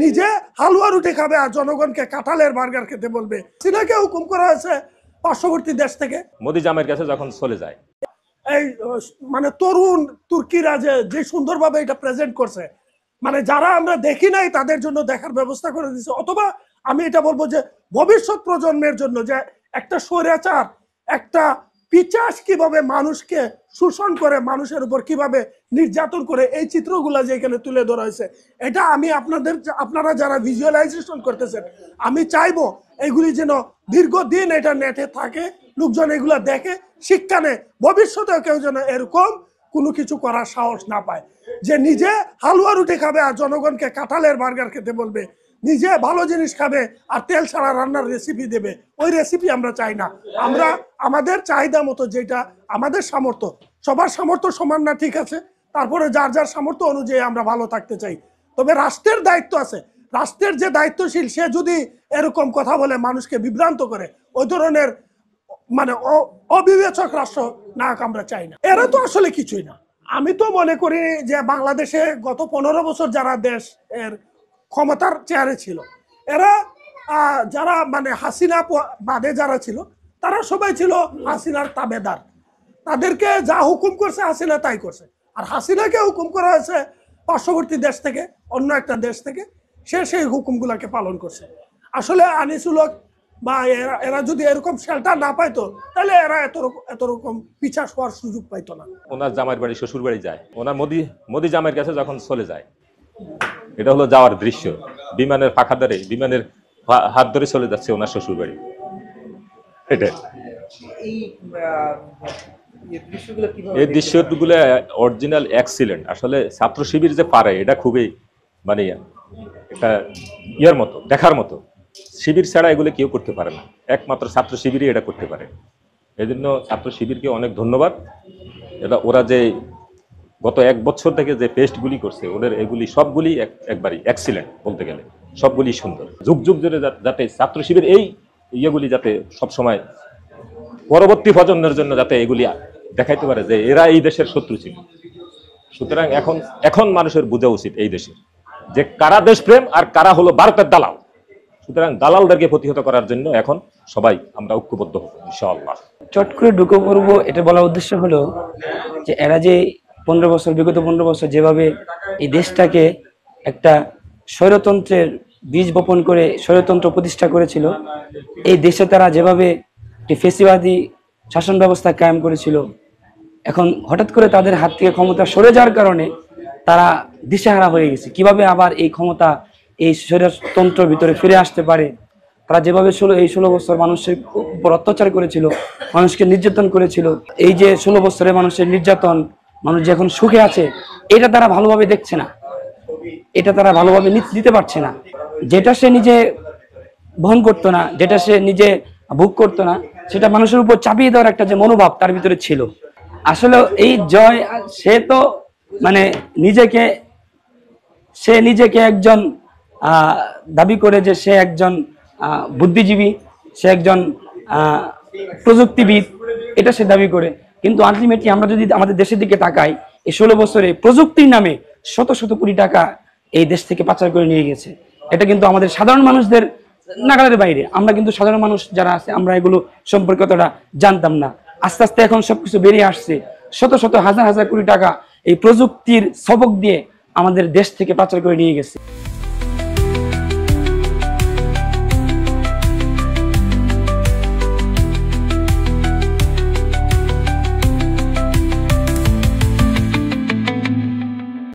নিজে হালুয়া রুটি খাবে আর জনগণকে কাঁঠালের বার্গার খেতে বলবে। চীনাকে হুকুম করা হয়েছে পার্শ্ববর্তী দেশ থেকে। মোদি জামাইয়ের কাছে যখন চলে যায়, এই মানে তরুণ তুর্কিরা যে সুন্দরভাবে এটা প্রেজেন্ট করছে, মানে যারা আমরা দেখি নাই তাদের জন্য দেখার ব্যবস্থা করে দিচ্ছে। অথবা আমি এটা বলবো যে ভবিষ্যৎ প্রজন্মের জন্য যে একটা স্বৈরাচার, একটা পিচাস কিভাবে মানুষকে শোষণ করে, মানুষের উপর কিভাবে নির্যাতন করে, এই চিত্রগুলা যে এখানে তুলে ধরা হয়েছে, এটা আমি আপনারা যারা ভিজুয়ালাইজেশন করতেছেন, আমি চাইবো এগুলি যেন দীর্ঘদিন এটা নেটে থাকে, লোকজন এগুলা দেখে, শিক্ষা নেয়, ভবিষ্যতেও কেউ যেন এরকম কোনো কিছু করার সাহস না পায় যে নিজে হালুয়া রুটি খাবে আর জনগণকে কাঁঠালের বার্গার খেতে বলবে, নিজে ভালো জিনিস খাবে আর তেল ছাড়া রান্নার রেসিপি দেবে। ওই রেসিপি আমরা চাই না। আমরা আমাদের চাহিদা মতো, যেটা আমাদের সামর্থ্য, সবার সামর্থ্য সমান না, ঠিক আছে, তারপরে যার যার সামর্থ্য অনুযায়ী আমরা ভালো থাকতে চাই। তবে রাষ্ট্রের দায়িত্ব আছে, রাষ্ট্রের যে দায়িত্বশীল সে যদি এরকম কথা বলে মানুষকে বিভ্রান্ত করে, ওই ধরনের মানে অবিবেচক রাষ্ট্র নায়ক আমরা চাই না। এরা তো আসলে কিছুই না। আমি তো মনে করি যে বাংলাদেশে গত 15 বছর যারা দেশ এর ক্ষমতার চেয়ারে ছিল, এরা যারা মানে হাসিনা বাদে যারা ছিল, তারা সবাই ছিল হাসিনার তাবেদার। তাদেরকে যা হুকুম করছে হাসিনা তাই করছে। আর হাসিনাকে হুকুম করা হয়েছে পার্শ্ববর্তী দেশ থেকে, অন্য একটা দেশ থেকে, সে সেই হুকুমগুলোকে পালন করছে। আসলে আনিসুল হক বা এরা যদি এরকম শেল্টার না পাইতো, তাহলে এরা এত রকম পিছাস হওয়ার সুযোগ পাইতো না। ওনার জামাইয়ের বাড়ি, শ্বশুর বাড়ি যায়, ওনার মোদি জামাইয়ের কাছে যখন চলে যায়, এটা হলো যাওয়ার দৃশ্য। বিমানের পাখা ধরে, বিমানের হাত ধরে চলে যাচ্ছে ওনার শ্বশুর বাড়ি। এটা এই দৃশ্যগুলো অরিজিনাল এক্সিলেন্ট। আসলে ছাত্র শিবির যে পারে, এটা খুবই মানে একটা ইয়ার মতো, দেখার মতো। শিবির ছাড়া এগুলো কেউ করতে পারে না, একমাত্র ছাত্র শিবিরই এটা করতে পারে। এই জন্য ছাত্র শিবিরকে অনেক ধন্যবাদ। এটা ওরা যে গত 1 বছর থেকে যে পেস্টগুলি করছে, ওদের এগুলি সবগুলি একবারই এক্সিলেন্ট বলতে গেলে, সবগুলি সুন্দর। যুগ যুগ ধরে যাতে ছাত্র শিবির এই ইয়েগুলি যাতে সবসময় পরবর্তী প্রজন্মের জন্য যাতে এগুলি দেখাইতে পারে যে এরা এই দেশের শত্রু ছিল। সুতরাং এখন মানুষের বোঝা উচিত এই দেশের যে কারা দেশপ্রেম আর কারা হলো ভারতের দালাল। সুতরাং দালালদেরকে প্রতিহত করার জন্য এখন সবাই আমরা ঐক্যবদ্ধ হব ইনশাআল্লাহ। চট করে ঢুকে পড়বো এটা বলার উদ্দেশ্য হলো যে এরা যে 15 বছর, বিগত 15 বছর যেভাবে এই দেশটাকে একটা স্বৈরতন্ত্রের বীজ বপন করে স্বৈরতন্ত্র প্রতিষ্ঠা করেছিল, এই দেশে তারা যেভাবে একটি ফেসিবাদী শাসন ব্যবস্থা কায়েম করেছিল, এখন হঠাৎ করে তাদের হাত থেকে ক্ষমতা সরে যাওয়ার কারণে তারা দিশেহারা হয়ে গেছে। কিভাবে আবার এই ক্ষমতা এই স্বৈরতন্ত্রের ভিতরে ফিরে আসতে পারে। তারা যেভাবে এই 16 বছর মানুষের উপর অত্যাচার করেছিল, মানুষকে নির্যাতন করেছিল, এই যে 16 বছরে মানুষের নির্যাতন, মানুষ যে এখন সুখে আছে, এটা তারা ভালোভাবে দেখছে না, এটা তারা ভালোভাবে নিতে পারছে না। যেটা সে নিজে বহন করতো না, যেটা সে নিজে ভোগ করতো না, সেটা মানুষের উপর চাপিয়ে দেওয়ার একটা যে মনোভাব তার ভিতরে ছিল। আসলে এই জয়, সে তো মানে সে নিজেকে একজন দাবি করে যে সে একজন বুদ্ধিজীবী, সে একজন প্রযুক্তিবিদ, এটা সে দাবি করে। কিন্তু আলটিমেটলি আমরা যদি আমাদের দেশের দিকে তাকাই, এই 16 বছরে প্রযুক্তির নামে শত শত কোটি টাকা এই দেশ থেকে পাচার করে নিয়ে গেছে। এটা কিন্তু আমাদের সাধারণ মানুষদের নাগালের বাইরে। আমরা কিন্তু সাধারণ মানুষ যারা আছে, আমরা এগুলো সম্পর্কে অতটা জানতাম না। আস্তে আস্তে এখন সবকিছু বেরিয়ে আসছে। শত শত হাজার হাজার কোটি টাকা এই প্রযুক্তির সবক দিয়ে আমাদের দেশ থেকে পাচার করে নিয়ে গেছে।